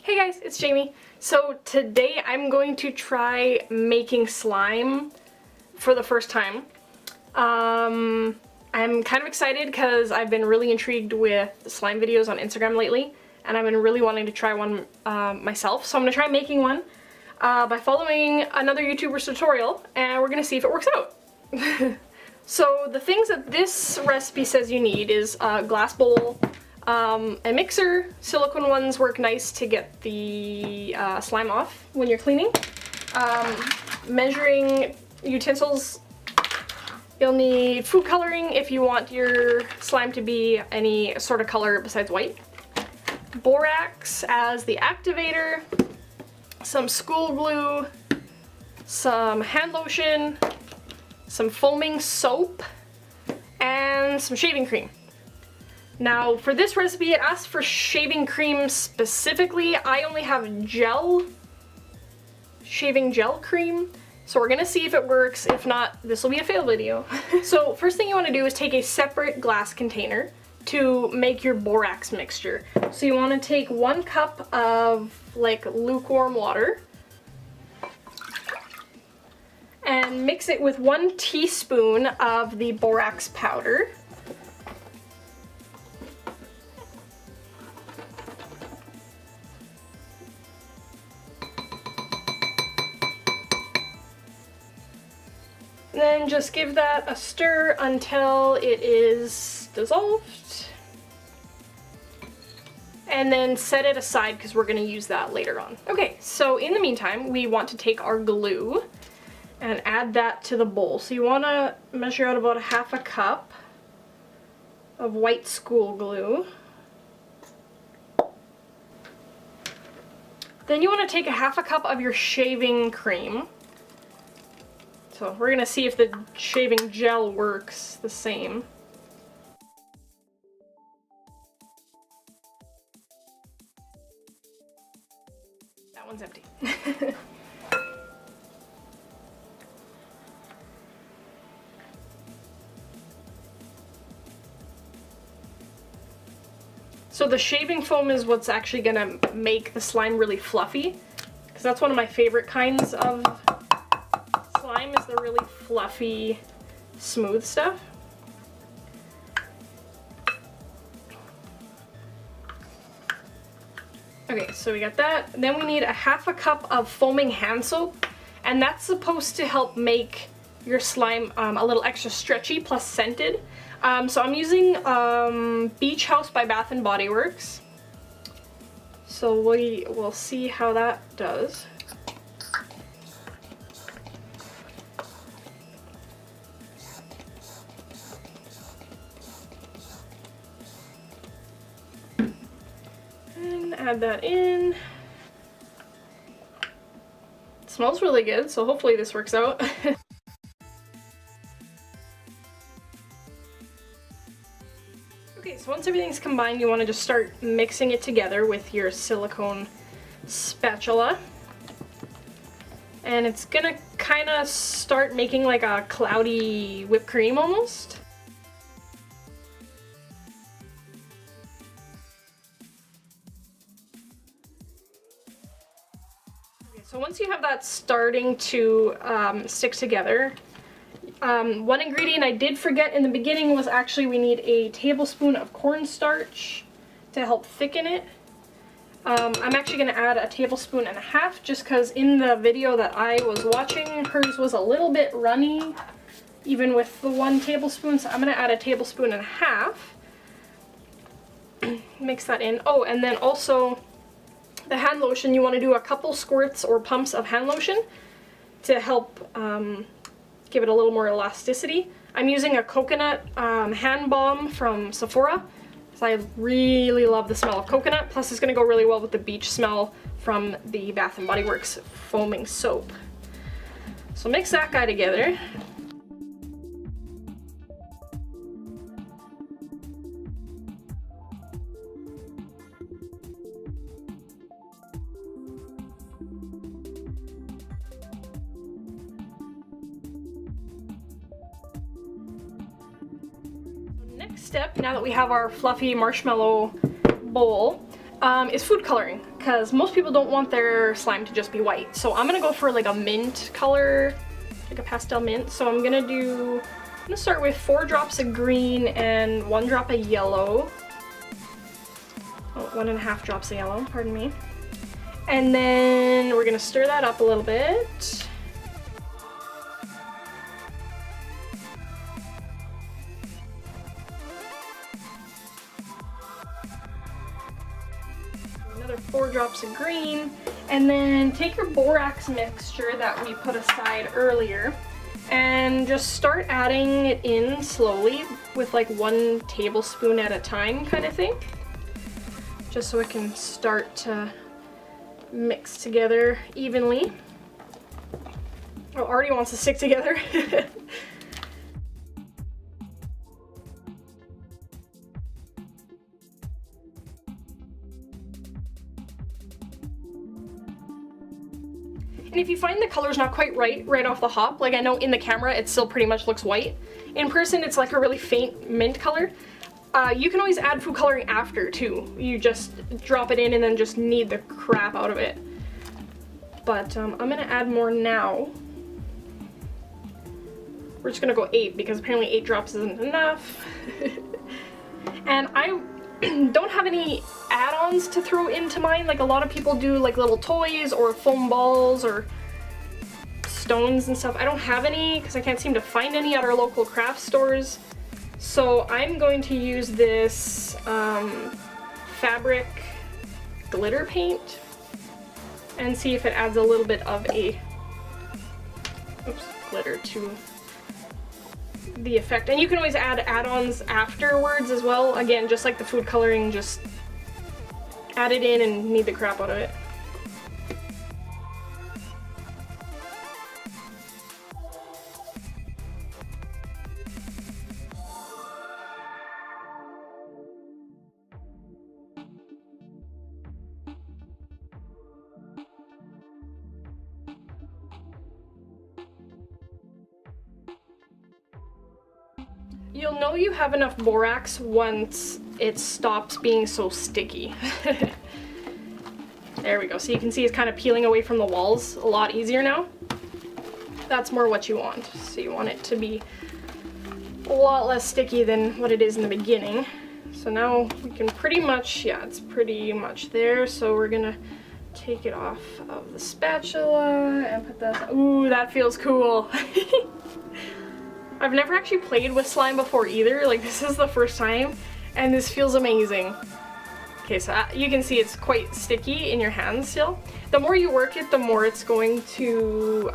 Hey guys, it's Jamie. So today I'm going to try making slime for the first time. I'm kind of excited because I've been really intrigued with slime videos on Instagram lately, and I've been really wanting to try one myself. So I'm going to try making one by following another YouTuber's tutorial, and we're going to see if it works out. So the things that this recipe says you need is a glass bowl, a mixer. Silicone ones work nice to get the slime off when you're cleaning. Measuring utensils. You'll need food coloring if you want your slime to be any sort of color besides white. Borax as the activator. Some school glue. Some hand lotion. Some foaming soap. And some shaving cream. Now, for this recipe, it asks for shaving cream specifically. I only have shaving gel cream. So we're gonna see if it works. If not, this will be a fail video. So first thing you wanna do is take a separate glass container to make your borax mixture. So you wanna take 1 cup of like lukewarm water and mix it with 1 teaspoon of the borax powder. Then just give that a stir until it is dissolved. And then set it aside because we're going to use that later on. Okay, so in the meantime, we want to take our glue and add that to the bowl. So you want to measure out about 1/2 cup of white school glue. Then you want to take 1/2 cup of your shaving cream. So we're gonna see if the shaving gel works the same. That one's empty. So the shaving foam is what's actually gonna make the slime really fluffy, because that's one of my favorite kinds of slime, is the really fluffy, smooth stuff. Okay, so we got that. Then we need 1/2 cup of foaming hand soap, and that's supposed to help make your slime a little extra stretchy plus scented. So I'm using Beach House by Bath & Body Works. So we will see how that does. Add that in. It smells really good, so hopefully this works out. Okay, so once everything's combined, you want to just start mixing it together with your silicone spatula. And it's gonna kind of start making like a cloudy whipped cream almost. So once you have that starting to stick together, one ingredient I did forget in the beginning was actually we need a tablespoon of cornstarch to help thicken it. I'm actually going to add 1.5 tablespoons just because in the video that I was watching, hers was a little bit runny even with the 1 tablespoon, so I'm going to add 1.5 tablespoons. Mix that in. Oh, and then also the hand lotion, you want to do a couple squirts or pumps of hand lotion to help give it a little more elasticity. I'm using a coconut hand balm from Sephora, because I really love the smell of coconut, plus it's going to go really well with the beach smell from the Bath & Body Works foaming soap. So mix that guy together. Next step, now that we have our fluffy marshmallow bowl, is food coloring. because most people don't want their slime to just be white. So I'm gonna go for like a mint color, like a pastel mint. So I'm gonna start with 4 drops of green and 1 drop of yellow. Oh, 1.5 drops of yellow, pardon me. And then we're gonna stir that up a little bit. Another 4 drops of green, and then take your borax mixture that we put aside earlier and just start adding it in slowly with like 1 tablespoon at a time kind of thing, just so it can start to mix together evenly. Oh, already wants to stick together. And if you find the color's not quite right off the hop, like I know in the camera it still pretty much looks white, in person it's like a really faint mint color, you can always add food coloring after too. You just drop it in and then just knead the crap out of it. But I'm gonna add more now. We're just gonna go 8 because apparently 8 drops isn't enough. And I don't have any add-ons to throw into mine. Like a lot of people do like little toys or foam balls or stones and stuff. I don't have any because I can't seem to find any at our local craft stores. So I'm going to use this fabric glitter paint and see if it adds a little bit of a glitter to the effect. And you can always add add-ons afterwards as well. Again, just like the food coloring, just add it in and knead the crap out of it. You'll know you have enough borax once it stops being so sticky. There we go. So you can see it's kind of peeling away from the walls a lot easier now. That's more what you want. So you want it to be a lot less sticky than what it is in the beginning. So now we can pretty much, yeah, it's pretty much there. So we're gonna take it off of the spatula and put that, ooh, that feels cool. I've never actually played with slime before either, like this is the first time, and this feels amazing. Okay, so you can see it's quite sticky in your hands still. The more you work it, the more it's going to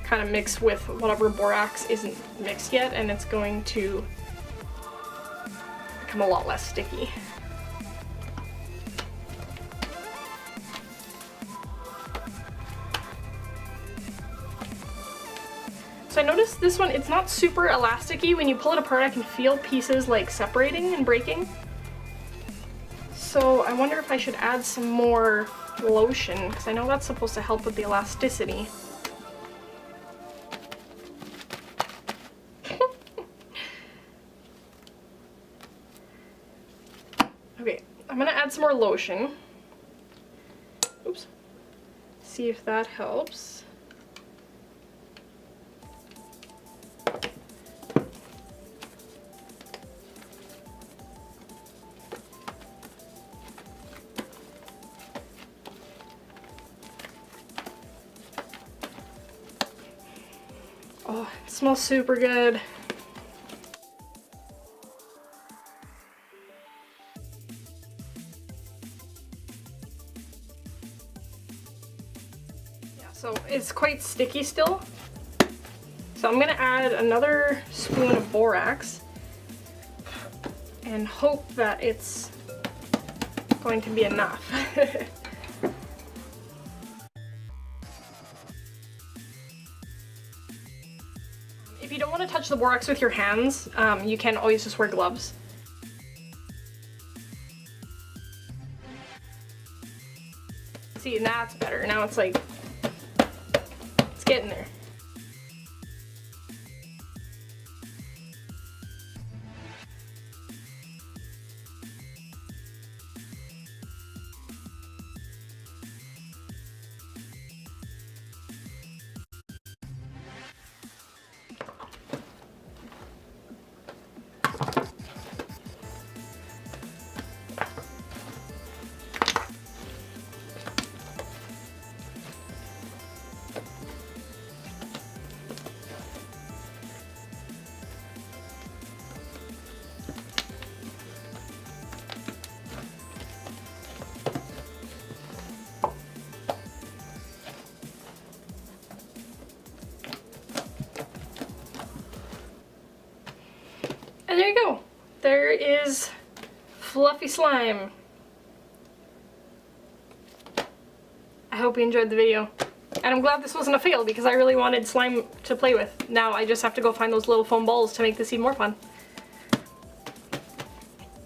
kind of mix with whatever borax isn't mixed yet, and it's going to become a lot less sticky. So I noticed this one, it's not super elasticy. When you pull it apart, I can feel pieces like separating and breaking. So I wonder if I should add some more lotion, because I know that's supposed to help with the elasticity. Okay, I'm gonna add some more lotion. Oops. See if that helps. Oh, it smells super good. Yeah, so it's quite sticky still. So I'm gonna add another spoon of borax and hope that it's going to be enough. If you don't want to touch the borax with your hands, you can always just wear gloves. See, that's better. Now it's like, it's getting there. is fluffy slime. I hope you enjoyed the video. And I'm glad this wasn't a fail because I really wanted slime to play with. Now I just have to go find those little foam balls to make this even more fun.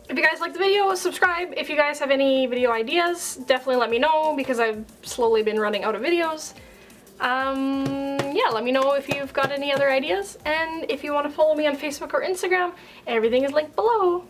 If you guys liked the video, subscribe. If you guys have any video ideas, definitely let me know because I've slowly been running out of videos. Yeah, let me know if you've got any other ideas. And if you want to follow me on Facebook or Instagram, everything is linked below.